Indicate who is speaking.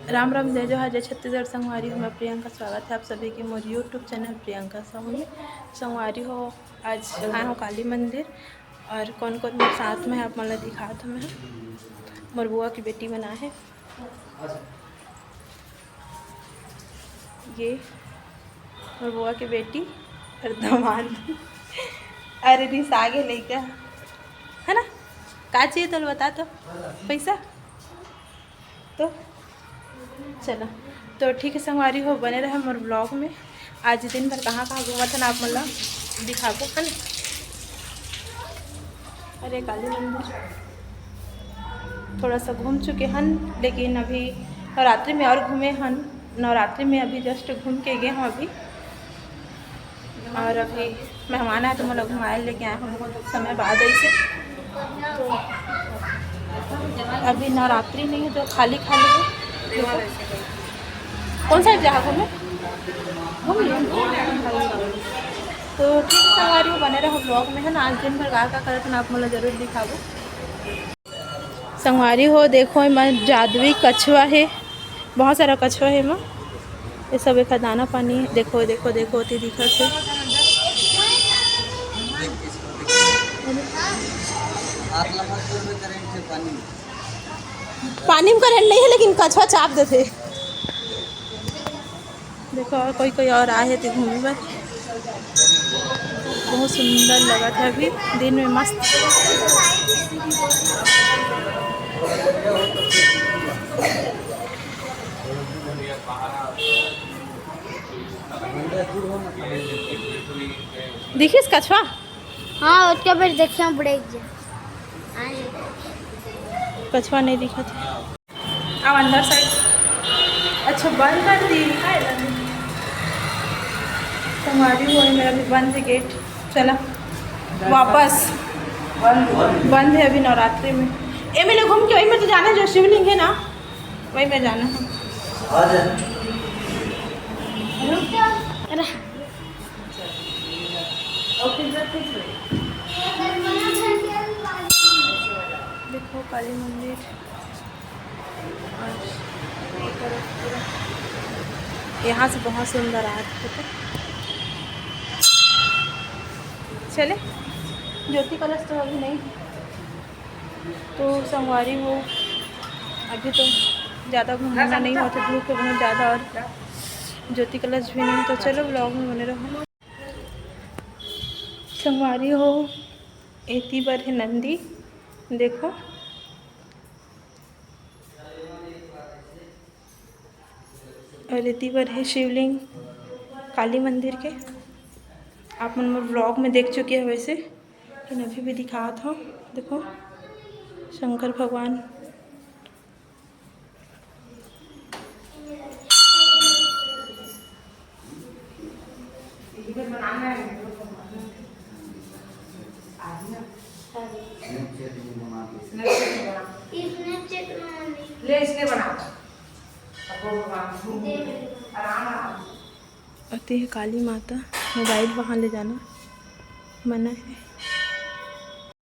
Speaker 1: राम राम, जय जोहार, जय छत्तीसगढ़। संगवारी हो, मैं प्रियंका। स्वागत है आप सभी के मोर यूट्यूब चैनल प्रियंका साहू में। संगवारी हो, आज आए हो काली मंदिर और कौन कौन मेरे साथ में है आप मतलब दिखा था मैं। मोर बुआ की बेटी बना है ये, मोर बुआ की बेटी और दामाद। अरे रिस आगे लेके है ना, का चाहिए तो बता तो पैसा तो चलो। तो ठीक है संगवारी हो, बने रहे मोर ब्लॉग में। आज दिन भर कहाँ कहाँ घूमा था ना आप मतलब दिखाबो है ना। अरे काली मंदिर थोड़ा सा घूम चुके हन, लेकिन अभी नवरात्रि में और घूमे हन। नवरात्रि में अभी जस्ट घूम के गए हम अभी, और अभी मेहमान आए तो मतलब घुमाए लेके आए हम बहुत समय बाद ऐसे। तो अभी नवरात्रि नहीं है तो खाली खाली है। कौन सा जगह घूमे घूम लिए तो ठीक है संगवारी हो, बने रहो ब्लॉग में है ना। आज दिन भर का करे तो आप मतलब जरूर दिखाबो। संगवारी हो देखो, मैं जादुई कछुआ है, बहुत सारा कछुआ है माँ। ये सब एक दाना पानी है। देखो देखो देखो होती दिखा से पानी में करेंट नहीं है, लेकिन कछुआ चाप देते। देखो और कोई कोई और आए थे घूमने पर। बहुत सुंदर लगा था अभी दिन में, मस्त। देखिए कछुआ,
Speaker 2: हाँ उसके फिर देखिए बड़े
Speaker 1: कछुआ नहीं दिखा था। अब अंदर साइड अच्छा बंद कर दी तुम्हारी हुआ है, मेरा भी बंद है गेट। चला वापस बंद है अभी नवरात्रि में। ए मैंने घूम के वहीं में तो जाना है जो शिवलिंग है ना, वहीं में जाना है। देखो काली मंदिर यहाँ से बहुत सुंदर आर्ट होता। चले ज्योति कलश तो अभी नहीं, तो संगवारी हो अभी तो ज़्यादा घूमना नहीं होता, धूप है बहुत ज़्यादा और ज्योति कलश भी नहीं। तो चलो ब्लॉग में बने रहो। संगवारी हो एती पर है नंदी, देखो और एती पर है शिवलिंग काली मंदिर के। आप मन ब्लॉग में देख चुके हैं वैसे, लेकिन अभी भी दिखा था। देखो शंकर भगवान, आती है काली माता। मोबाइल वहाँ ले जाना मना है।